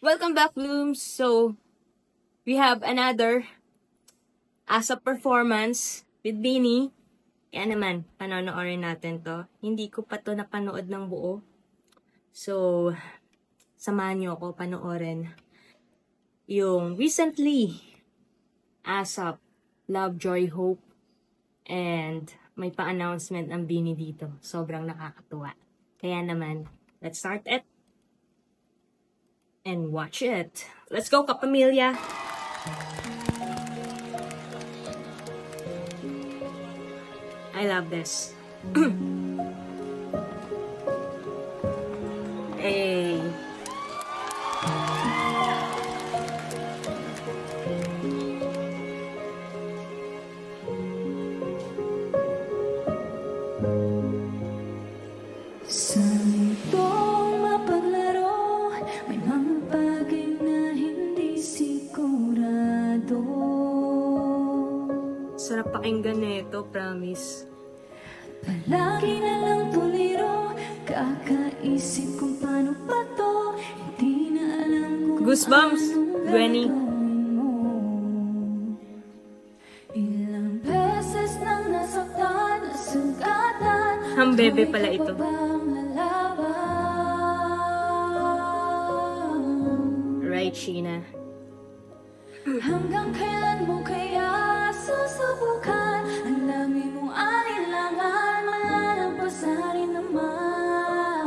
Welcome back, Blooms. So, we have another ASAP performance with Beanie. Kaya naman, panonoorin natin to. Hindi ko pa to napanood ng buo. So, samahan niyo ako panoorin yung recently ASAP, Love, Joy, Hope, and may pa-announcement ang Beanie dito. Sobrang nakakatuwa. Kaya naman, let's start it and watch it. Let's go, Kapamilya! I love this. Hey. Sa itong mapaglaro, may mga bagay na hindi sigurado. Sarap pakinggan nito, promise. Palagi na lang tuliro, kakaisip kung paano pa to. Hindi na alam kung Goosebumps, Gwenny. Ilang beses nang nasaktan, nasugatan. Ang bebe pala ito. Right, Sheena. Hanggang kailan mo kaya susubukan? Ang dami mong alinlangan, malampas na rin naman.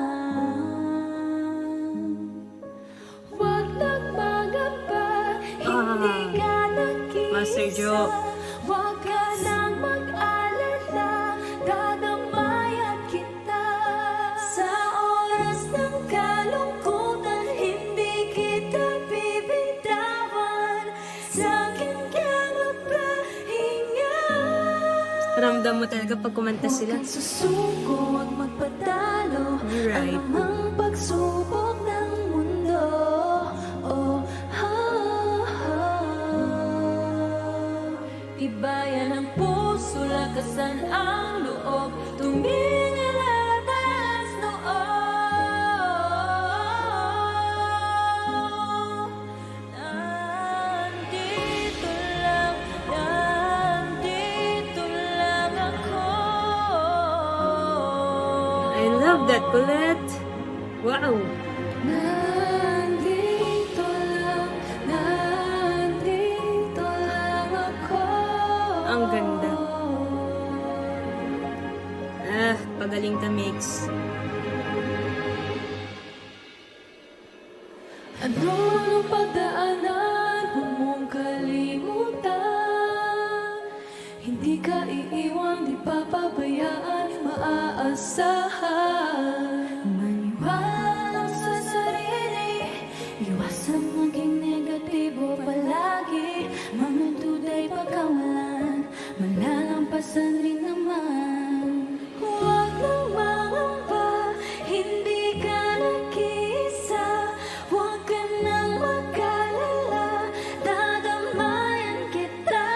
Huwag nagpagapa, hindi ka nag-iisa. Master Joe. Huwag ka nang mag-alala, dadamayan kita. Sa oras ng kalungkutan, hindi kita bibitawan. Sa'kin ka magpahinga. Ramdam mo talaga pag kumanta sila. Huwag kang susuko, huwag magpatalo. Alright. Anumang pagsubok ng mundo. Oh, tibayan ang puso, lakasan ang loob. Tumingin at taas noo. Nandito lang ako. I love that, Colette. Wow. Nandito lang ako. Ang ganda. Pagaling ka, Mix. Ano ang pagdaanan, huwag mong kalimutan. Hindi ka iiwan, di papabayaan, maaasahan. Maniwala sa sarili, iwasan maging negatibo palagi. Mga duday pagkawalan, malalampasan rin naman. Huwag nang mangamba, hindi ka nag-iisa. Huwag ka nang mag-alala, dadamayan kita.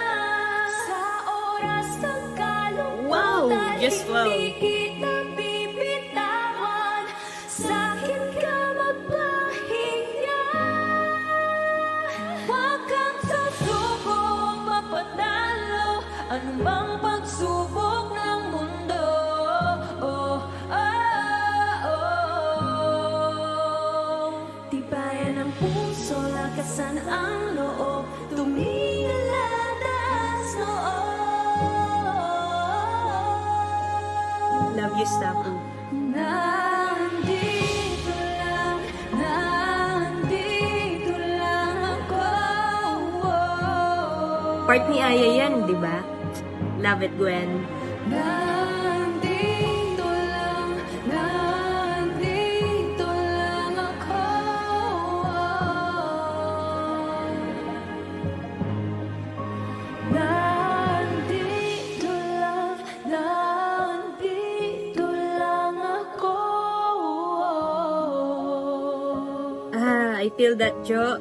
Sa oras ng kalungkutan, Wow, just wow. hindi kita bibitawan. Sa'kin ka magpahinga. Huwag kang susubok mapanalo, anumang pagsubok ng mundo. Oh, tibayan ang puso, lakasan ang loob. Tumingin at taas noo. Love you, Stapu. Nandito lang ako. Part ni Aya yan, di ba? Love it, Gwen. Nandito lang ako. Nandito lang ako. I feel that, Jo.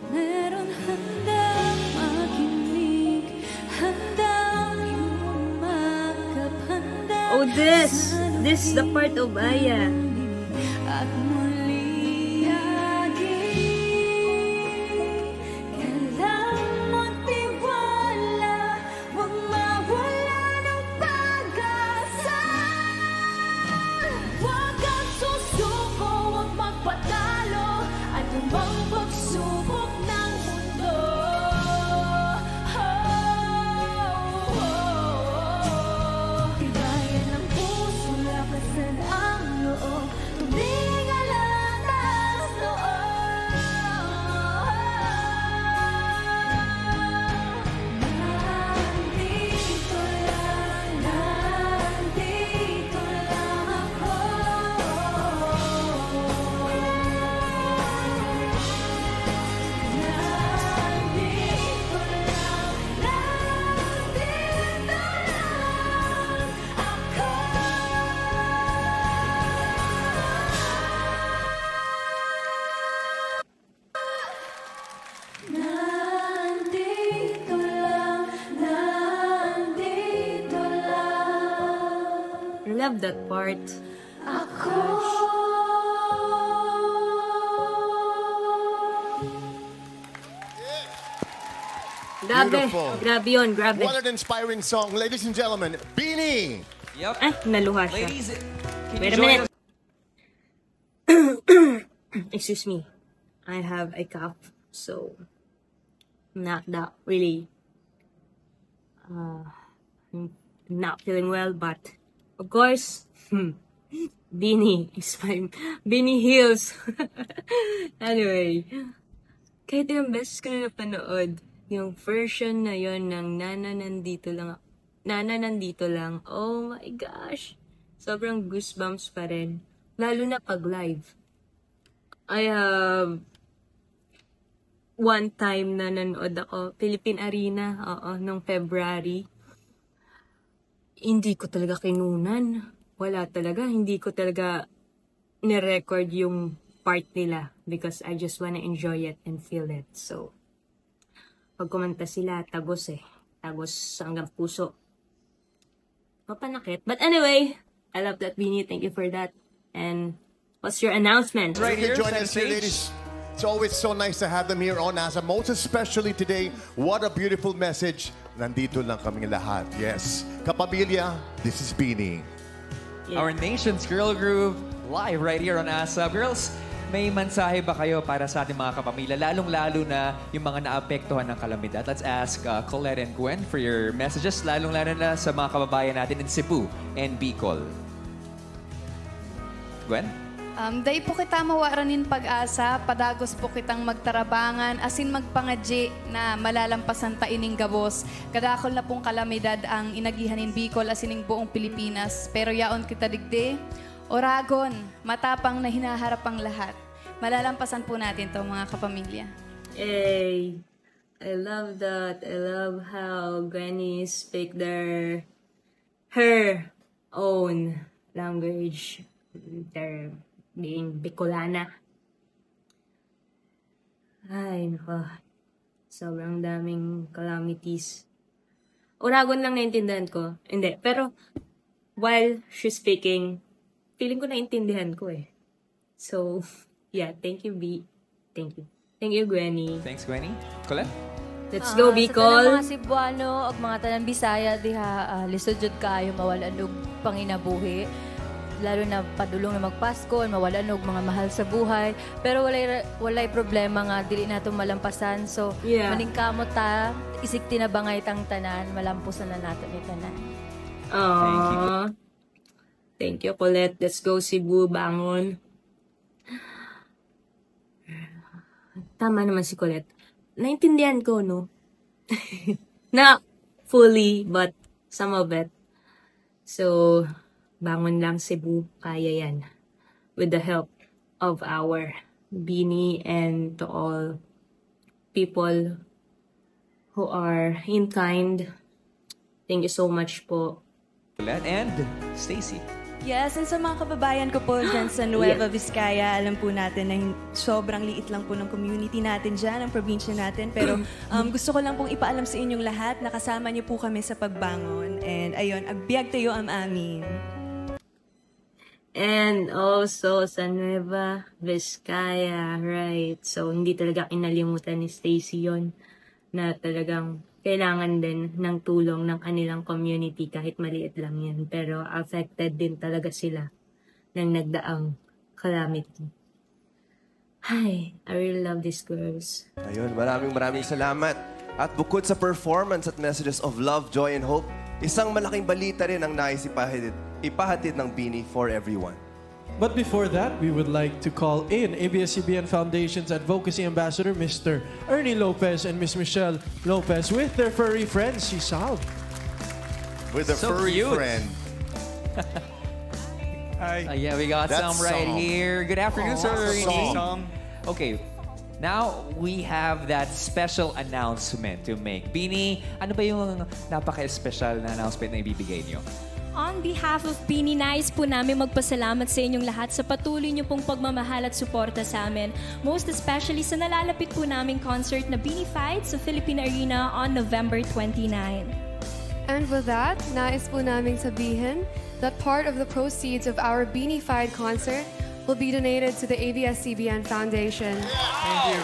Meron handang makinig, handang yumakap, handang Oh, this is the part of Aya. at muli agad. love that part. Grabe. Beautiful. Grabe yun, grabe. What an inspiring song. Ladies and gentlemen, Beanie! Yep. Ay, naluha siya. Ladies, can Wait you a join minute. us? Excuse me. I have a cough, so not that really not feeling well, but of course, Beanie is my Beanie Hills. Anyway, kahit ilang beses ko na napanood, yung version na yon ng Nana Nandito Lang, Nana Nandito Lang, oh my gosh, sobrang goosebumps pa rin. Lalo na pag live. I have one time na nanood ako, Philippine Arena, nung February. Hindi ko talaga kinunan. Wala talaga. Hindi ko talaga nirecord yung part nila because I just wanna enjoy it and feel it. So, pag kumanta sila, tagos eh. Tagos hanggang puso. Mapanakit. But anyway, I love that, Beanie. Thank you for that. And what's your announcement? Right You here, can join us here, stage. ladies. It's always so nice to have them here on NASA. Most especially today, what a beautiful message. Nandito lang kaming lahat. Yes. Kapamilya, this is Beanie. Yeah. Our nation's girl groove live right here on ASAP. Girls, may mensahe ba kayo para sa ating mga kapamilya, lalong-lalo na yung mga naapektuhan ng kalamidad? Let's ask Colette and Gwen for your messages, lalong-lalo na sa mga kababayan natin in Cebu and Bicol. Gwen? Day po kita mawaranin pag-asa, padagos po kitang magtarabangan, asin magpangadji na malalampasan ta ining gabos. Kadakol na pong kalamidad ang inagihanin Bicol asining buong Pilipinas. Pero yaon kita digdi, oragon, matapang na hinaharap ang lahat. Malalampasan po natin to mga kapamilya. Hey, I love that. I love how Granny speak her own language. Their being Bicolana. Ay, nako. Sobrang daming calamities. Oragon lang naintindihan ko. Hindi. Pero, while she's speaking, feeling ko naintindihan ko eh. So, yeah. Thank you, B. Thank you. Thank you, Gwenny. Thanks, Gwenny. Colette? Let's go, Sa tanang Bicol. mga Cebuano ug mga tanang Bisaya diha lisod jud kayo mawalan og panginabuhi. Lalo na padulong na magpasko, mawalan og mga mahal sa buhay. Pero walay problema nga dili nato malampasan. So Yeah. maningkamot ta isig tinabangay tang tanan, malampusan na nato ni tanan. Aww. Thank you, Colette. Let's go, Cebu. Bangon. Tama naman si Colette. Naintindihan ko, no? Not fully, but some of it. So, bangon lang, Cebu. Kaya yan. With the help of our Beanie and to all people who are in kind. Thank you so much po. Colette and Stacy. Yes, and sa mga kababayan ko po dyan sa Nueva Vizcaya, alam po natin na sobrang liit lang po ng community natin dyan, ang probinsya natin. Pero gusto ko lang pong ipaalam sa inyong lahat na kasama niyo po kami sa pagbangon. And ayun, agbyag tayo am amin. And also sa Nueva Vizcaya, right? So, hindi talaga kinalimutan ni Stacy yon na talagang kailangan din ng tulong ng kanilang community kahit maliit lang yan. Pero affected din talaga sila ng nagdaang calamity. Hi, I really love these girls. Ayun, maraming salamat. At bukod sa performance at messages of love, joy, and hope, isang malaking balita rin ang nais ipahatid ng Beanie for everyone. But before that, we would like to call in ABS-CBN Foundation's Advocacy Ambassador, Mr. Ernie Lopez and Miss Michelle Lopez with their furry friend, si Sal. With a So furry cute. friend. Yeah, we got That some right song. here. Good afternoon, sir. That's a Ernie. song. Okay, now we have that special announcement to make. Beanie, ano ba yung napaka-special na announcement na ibibigay niyo? On behalf of Beanie, nais po namin magpasalamat sa inyong lahat sa patuloy niyo pong pagmamahal at suporta sa amin. Most especially sa nalalapit po naming concert na Beanie Fight sa Philippine Arena on November 29. And with that, nais po naming sabihin that part of the proceeds of our Beanie-fied concert will be donated to the ABS-CBN Foundation. Thank you.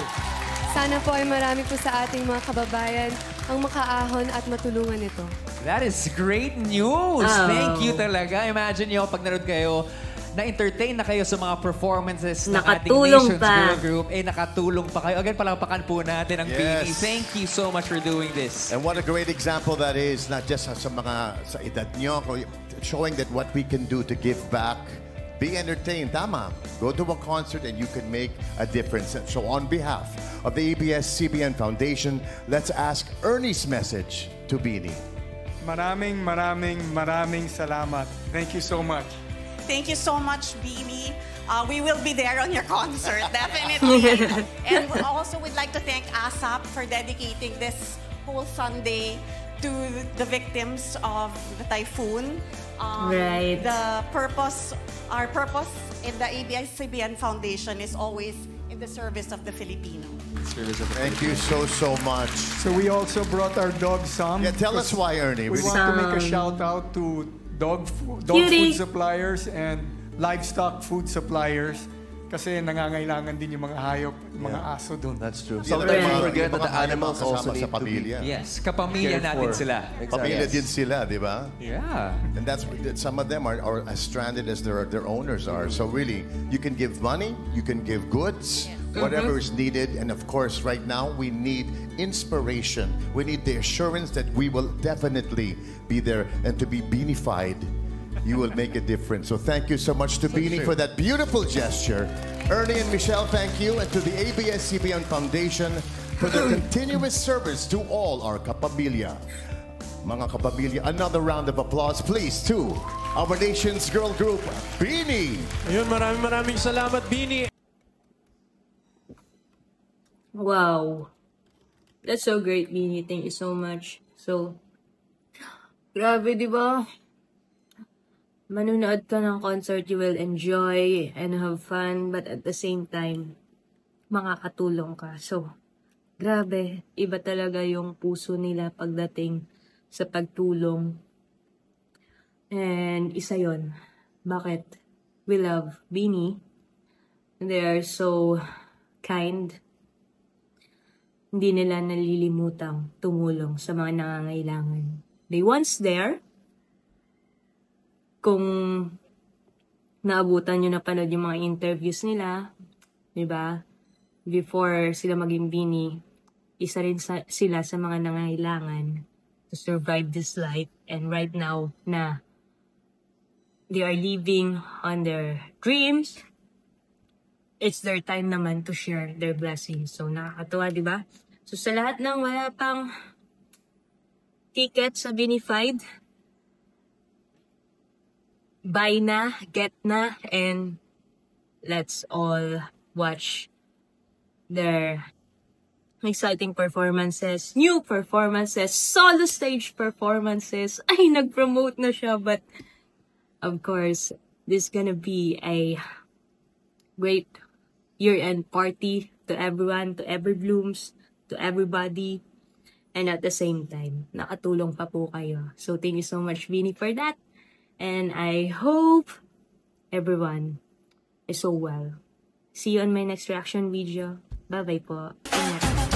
Sana po ay marami po sa ating mga kababayan ang makaahon at matulungan ito. That is great news! Oh. Thank you talaga. Imagine nyo, pag nanood kayo, na-entertain na kayo sa mga performances ng ating Nakatulong Nations pa. Girl Group. Nakatulong pa kayo. Again, palakpakan po natin ang Yes. Beanie. Thank you so much for doing this. And what a great example that is, not just sa mga sa edad nyo, showing that what we can do to give back. Be entertained, tama. Go to a concert and you can make a difference. So on behalf of the ABS-CBN Foundation, let's ask Ernie's message to Beanie. Maraming salamat. Thank you so much. Thank you so much, Beanie. We will be there on your concert, definitely. And we also would like to thank ASAP for dedicating this whole Sunday to the victims of the typhoon. Right. Our purpose in the ABS-CBN Foundation is always in the service of the Filipino. Thank you so much. So we also brought our dog Sam. Yeah, tell us why, Ernie. We want to make a shout out to dog food suppliers and livestock food suppliers kasi nangangailangan din yung mga hayop, mga aso doon. That's true. Sometimes Sometimes we we forget forget that the animals also need sa to be pamilya. Yes, kapamilya cared natin for. sila. Pamilya din sila, di ba? Yeah. And that's some of them are as stranded as their owners are. So really, you can give money, you can give goods, whatever is needed. And of course, right now, we need inspiration. We need the assurance that we will definitely be there and to be beanified. You will make a difference. So thank you so much to Beanie for that beautiful gesture. Ernie and Michelle, thank you. And to the ABS-CBN Foundation for their continuous service to all our kapamilya. Mga kapamilya, another round of applause, please, to our nation's girl group, Beanie. Ayun, maraming salamat, Beanie. Wow. That's so great, Beanie. Thank you so much. So, grabe, di ba? Manunood ka ng concert, you will enjoy and have fun, but at the same time, makakatulong ka. So, grabe, iba talaga yung puso nila pagdating sa pagtulong. And isa yon. Bakit? We love Beanie. They are so kind. Hindi nila nalilimutang tumulong sa mga nangangailangan. They once there. Kung naabutan nyo na panood yung mga interviews nila, di ba? Before sila maging Beanie, isa rin sila sa mga nangangailangan to survive this life. And right now, na they are living on their dreams, it's their time naman to share their blessings. So, nakakatuwa, di ba? So, sa lahat ng wala pang ticket sa Beanified, buy na, get na, and let's all watch their exciting performances, new performances, solo stage performances. Ay, nag-promote na siya, but of course, this gonna be a great year-end party to everyone, to every blooms, to everybody, and at the same time, nakatulong pa po kayo. So, thank you so much, Beanie, for that. And I hope everyone is so well. See you on my next reaction video. Bye-bye po. Ingat.